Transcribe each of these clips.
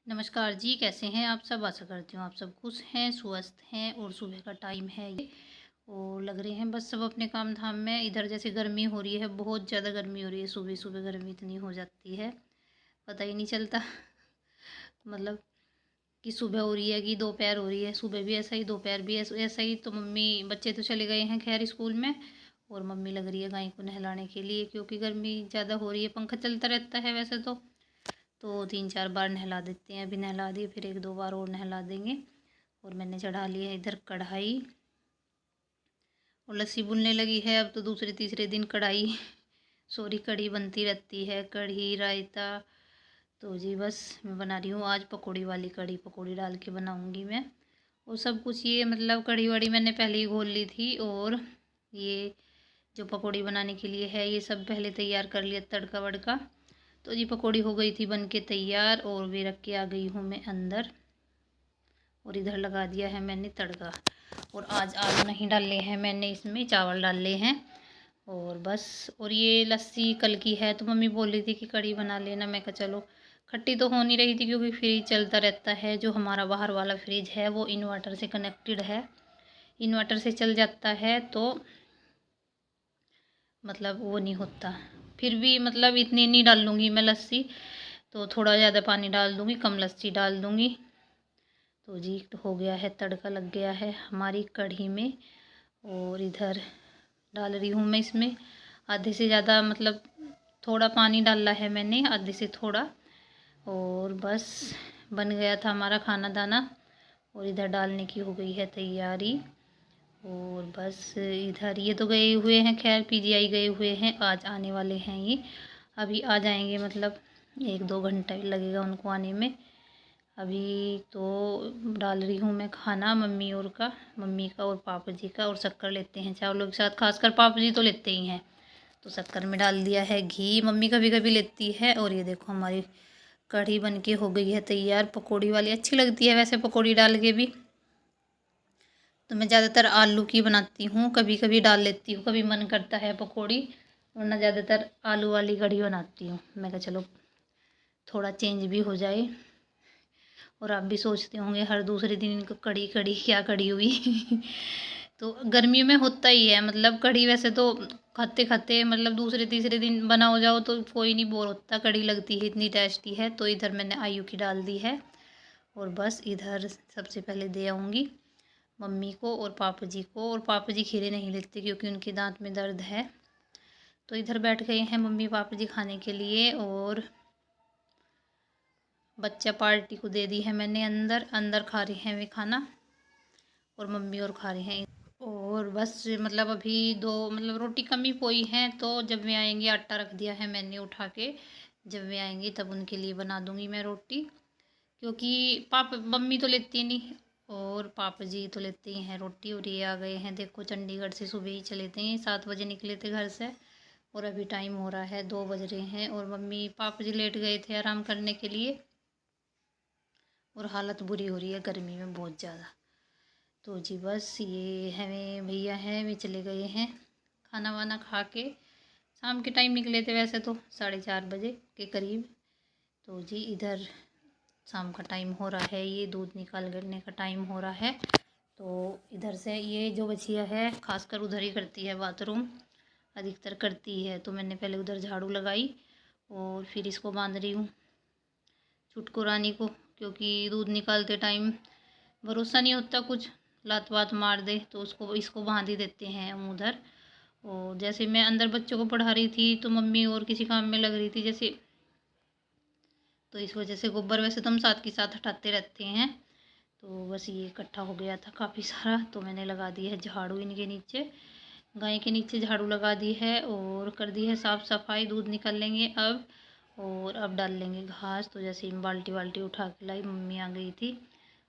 नमस्कार जी, कैसे हैं आप सब? आशा करती हूँ आप सब खुश हैं, स्वस्थ हैं और सुबह का टाइम है ये और लग रहे हैं बस सब अपने काम धाम में। इधर जैसे गर्मी हो रही है, बहुत ज़्यादा गर्मी हो रही है। सुबह सुबह गर्मी इतनी हो जाती है, पता ही नहीं चलता मतलब कि सुबह हो रही है कि दोपहर हो रही है। सुबह भी ऐसा ही, दोपहर भी ऐसा ही। तो मम्मी, बच्चे तो चले गए हैं खैर स्कूल में, और मम्मी लग रही है गाय को नहलाने के लिए, क्योंकि गर्मी ज़्यादा हो रही है। पंखा चलता रहता है वैसे तो 3-4 बार नहला देते हैं। अभी नहला दिए, फिर 1-2 बार और नहला देंगे। और मैंने चढ़ा लिया है इधर कढ़ाई, और लस्सी बुनने लगी है। अब तो दूसरे तीसरे दिन कढ़ाई सॉरी कढ़ी बनती रहती है, कढ़ी रायता। तो जी बस मैं बना रही हूँ आज पकौड़ी वाली कढ़ी, पकौड़ी डाल के बनाऊँगी मैं। और सब कुछ ये मतलब कढ़ी वढ़ी मैंने पहले ही घोल ली थी, और ये जो पकौड़ी बनाने के लिए है ये सब पहले तैयार कर लिया, तड़का वड़का। तो जी पकौड़ी हो गई थी बन के तैयार, और वे रख के आ गई हूँ मैं अंदर। और इधर लगा दिया है मैंने तड़का। और आज आलू नहीं डाले हैं मैंने, इसमें चावल डाले हैं। और बस, और ये लस्सी कल की है, तो मम्मी बोल रही थी कि कढ़ी बना लेना। मैं कहा चलो। खट्टी तो हो नहीं रही थी क्योंकि फ्रिज चलता रहता है। जो हमारा बाहर वाला फ्रिज है वो इन्वर्टर से कनेक्टेड है, इन्वर्टर से चल जाता है, तो मतलब वो नहीं होता। फिर भी मतलब इतनी नहीं डाल लूँगी मैं लस्सी, तो थोड़ा ज़्यादा पानी डाल दूँगी, कम लस्सी डाल दूँगी। तो जी हो गया है, तड़का लग गया है हमारी कढ़ी में। और इधर डाल रही हूँ मैं इसमें आधे से ज़्यादा, मतलब थोड़ा पानी डाला है मैंने, आधे से थोड़ा। और बस बन गया था हमारा खाना दाना, और इधर डालने की हो गई है तैयारी। और बस इधर ये तो गए हुए हैं, खैर पीजीआई गए हुए हैं, आज आने वाले हैं ये। अभी आ जाएंगे, मतलब 1-2 घंटा लगेगा उनको आने में। अभी तो डाल रही हूँ मैं खाना मम्मी का और पापा जी का। और शक्कर लेते हैं चावलों के साथ, खासकर पापा जी तो लेते ही हैं। तो शक्कर में डाल दिया है घी, मम्मी कभी कभी लेती है। और ये देखो हमारी कढ़ी बन के हो गई है तैयार, पकौड़ी वाली। अच्छी लगती है वैसे पकौड़ी डाल के भी। तो मैं ज़्यादातर आलू की बनाती हूँ, कभी कभी डाल लेती हूँ, कभी मन करता है पकौड़ी, वरना ज़्यादातर आलू वाली कढ़ी बनाती हूँ। मैं कहा चलो थोड़ा चेंज भी हो जाए। और आप भी सोचते होंगे हर दूसरे दिन इनको कढ़ी कढ़ी क्या कढ़ी हुई तो गर्मियों में होता ही है, मतलब कढ़ी वैसे तो खाते खाते मतलब दूसरे तीसरे दिन बना हो जाओ तो कोई नहीं बोर होता, कढ़ी लगती है इतनी टेस्टी है। तो इधर मैंने आयु की डाल दी है। और बस इधर सबसे पहले दे आऊँगी मम्मी को और पापा जी को। और पापा जी खीरे नहीं लेते क्योंकि उनके दांत में दर्द है। तो इधर बैठ गए हैं मम्मी पापा जी खाने के लिए। और बच्चा पार्टी को दे दी है मैंने, अंदर अंदर खा रहे हैं वे खाना, और मम्मी और खा रहे हैं। और बस मतलब अभी दो, मतलब रोटी कम ही पोई हैं, तो जब वे आएंगे आटा रख दिया है मैंने उठा के, जब वे आएंगी तब उनके लिए बना दूंगी मैं रोटी। क्योंकि पापा मम्मी तो लेती नहीं, और पापा जी तो लेते ही हैं रोटी। और ये आ गए हैं देखो चंडीगढ़ से, सुबह ही चले थे, 7 बजे निकले थे घर से, और अभी टाइम हो रहा है 2 बज रहे हैं। और मम्मी पापा जी लेट गए थे आराम करने के लिए। और हालत बुरी हो रही है गर्मी में बहुत ज़्यादा। तो जी बस ये हमें भैया हैं, वे चले गए हैं खाना वाना खा के। शाम के टाइम निकले थे वैसे तो 4:30 बजे के करीब। तो जी इधर शाम का टाइम हो रहा है, ये दूध निकालने का टाइम हो रहा है। तो इधर से ये जो बचिया है खासकर उधर ही करती है, बाथरूम अधिकतर करती है। तो मैंने पहले उधर झाड़ू लगाई, और फिर इसको बांध रही हूँ छुटकू रानी को, क्योंकि दूध निकालते टाइम भरोसा नहीं होता, कुछ लात वात मार दे, तो उसको इसको बांध ही देते हैं हम उधर। और जैसे मैं अंदर बच्चों को पढ़ा रही थी तो मम्मी और किसी काम में लग रही थी जैसे, तो इस वजह से गोबर वैसे तो हम साथ के साथ हटाते रहते हैं। तो बस ये इकट्ठा हो गया था काफ़ी सारा, तो मैंने लगा दी है झाड़ू इनके नीचे, गाय के नीचे झाड़ू लगा दी है, और कर दी है साफ़ सफाई। दूध निकल लेंगे अब, और अब डाल लेंगे घास। तो जैसे ही बाल्टी वाल्टी उठा के लाई, मम्मी आ गई थी,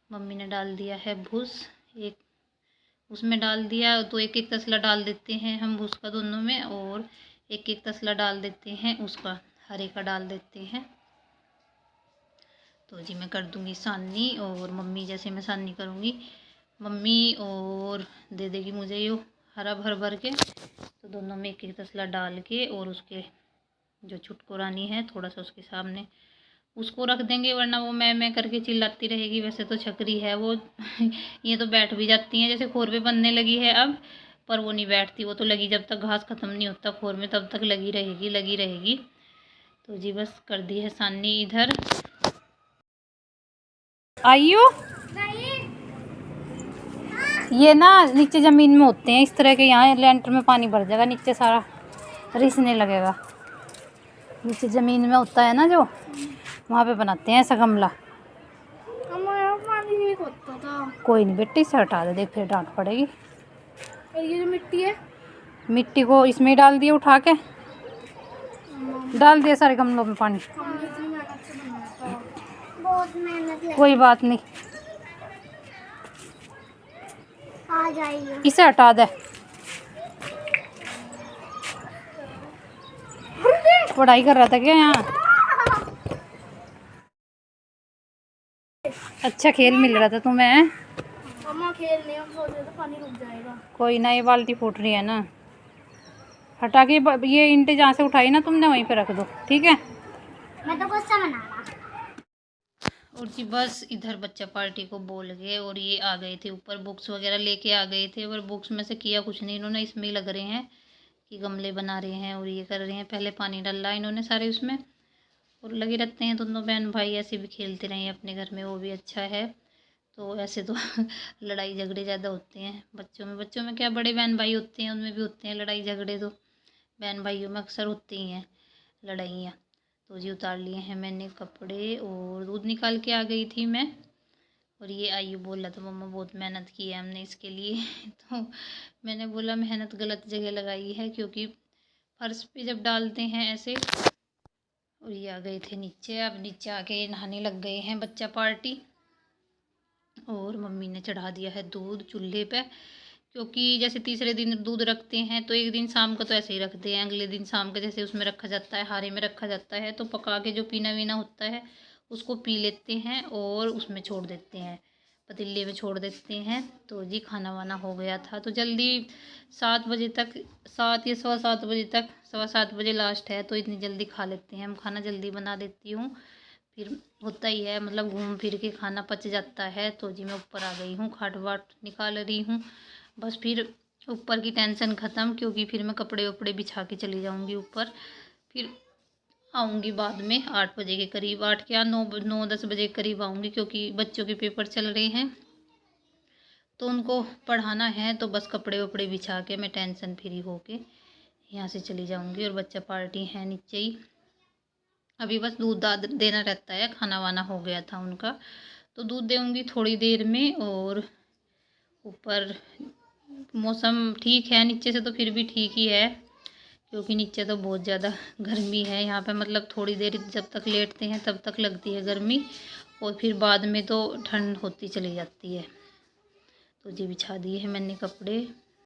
मम्मी ने डाल दिया है भूस, एक उसमें डाल दिया। तो एक एक तसला डाल देते हैं हम भूस का दोनों में, और एक एक तसला डाल देते हैं उसका, हरे का डाल देते हैं। तो जी मैं कर दूंगी सानी, और मम्मी जैसे मैं सानी करूँगी मम्मी और दे देगी मुझे यो हरा भर भर के। तो दोनों में एक एक तसला डाल के, और उसके जो छुटकुरानी है थोड़ा सा उसके सामने उसको रख देंगे, वरना वो मैं करके चिल्लाती रहेगी। वैसे तो छकरी है वो ये तो बैठ भी जाती हैं, जैसे खोर पे बनने लगी है अब, पर वो नहीं बैठती। वो तो लगी, जब तक घास ख़त्म नहीं होता खोर में तब तक लगी रहेगी लगी रहेगी। तो जी बस कर दी है सानी इधर। आइयो, ये ना नीचे ज़मीन में होते हैं इस तरह के, यहाँ लेंटर में पानी भर जाएगा, नीचे सारा रिसने लगेगा। नीचे ज़मीन में होता है ना जो, वहाँ पे बनाते हैं ऐसा गमला। पानी नहीं होता था। कोई नहीं बेटे, इसे हटा दे, देख फिर डांट पड़ेगी। ये जो मिट्टी है, मिट्टी को इसमें डाल दिया, उठा के डाल दिया सारे गमलों में पानी। बहुत मेहनत, कोई बात नहीं, आ जाइए। इसे हटा दे, पढ़ाई कर रहा था क्या यहाँ? अच्छा खेल मिल रहा था तुम्हें? मम्मा खेल नहीं, हम सोच रहे थे पानी रुक जाएगा। कोई ना, ये बाल्टी फूट रही है ना, हटा के ये ईंटें जहाँ से उठाई ना तुमने वहीं पे रख दो, ठीक है? मैं तो गुस्सा मना रहा। और जी बस इधर बच्चा पार्टी को बोल गए और ये आ गए थे ऊपर, बुक्स वगैरह लेके आ गए थे, और बुक्स में से किया कुछ नहीं इन्होंने, इसमें ही लग रहे हैं कि गमले बना रहे हैं और ये कर रहे हैं। पहले पानी डाला इन्होंने सारे उसमें, और लगे रहते हैं दोनों बहन भाई, ऐसे भी खेलते रहे अपने घर में, वो भी अच्छा है। तो ऐसे तो लड़ाई झगड़े ज़्यादा होते हैं बच्चों में क्या, बड़े बहन भाई होते हैं उनमें भी होते हैं लड़ाई झगड़े, तो बहन भाइयों में अक्सर होती ही हैं लड़ाइयाँ। तो जी उतार लिए हैं मैंने कपड़े, और दूध निकाल के आ गई थी मैं। और ये आयु बोल रहा था मम्मा बहुत मेहनत की है हमने इसके लिए तो मैंने बोला मेहनत गलत जगह लगाई है, क्योंकि फर्श पे जब डालते हैं ऐसे। और ये आ गए थे नीचे, अब नीचे आके नहाने लग गए हैं बच्चा पार्टी। और मम्मी ने चढ़ा दिया है दूध चूल्हे पे, क्योंकि जैसे तीसरे दिन दूध रखते हैं तो एक दिन शाम को तो ऐसे ही रखते हैं, अगले दिन शाम के जैसे उसमें रखा जाता है, हारे में रखा जाता है, तो पका के जो पीना वीना होता है उसको पी लेते हैं और उसमें छोड़ देते हैं, पतीले में छोड़ देते हैं। तो जी खाना वाना हो गया था तो जल्दी 7 बजे तक, 7 या 7:15 बजे तक, 7:15 लास्ट है, तो इतनी जल्दी खा लेते हैं हम, खाना जल्दी बना देती हूँ। फिर होता ही है, मतलब घूम फिर के खाना पच जाता है। तो जी मैं ऊपर आ गई हूँ, खाट वाट निकाल रही हूँ, बस फिर ऊपर की टेंशन ख़त्म, क्योंकि फिर मैं कपड़े वपड़े बिछा के चली जाऊँगी ऊपर। फिर आऊँगी बाद में 8 बजे के करीब, 8 क्या 9-10 बजे के करीब आऊँगी, क्योंकि बच्चों के पेपर चल रहे हैं तो उनको पढ़ाना है। तो बस कपड़े वपड़े बिछा के मैं टेंशन फ्री होके यहाँ से चली जाऊँगी। और बच्चा पार्टी है नीचे ही, अभी बस दूध देना रहता है, खाना वाना हो गया था उनका, तो दूध देंगी थोड़ी देर में। और ऊपर मौसम ठीक है, नीचे से तो फिर भी ठीक ही है, क्योंकि नीचे तो बहुत ज़्यादा गर्मी है। यहाँ पे मतलब थोड़ी देर जब तक लेटते हैं तब तक लगती है गर्मी, और फिर बाद में तो ठंड होती चली जाती है। तो जी बिछा दिए हैं मैंने कपड़े।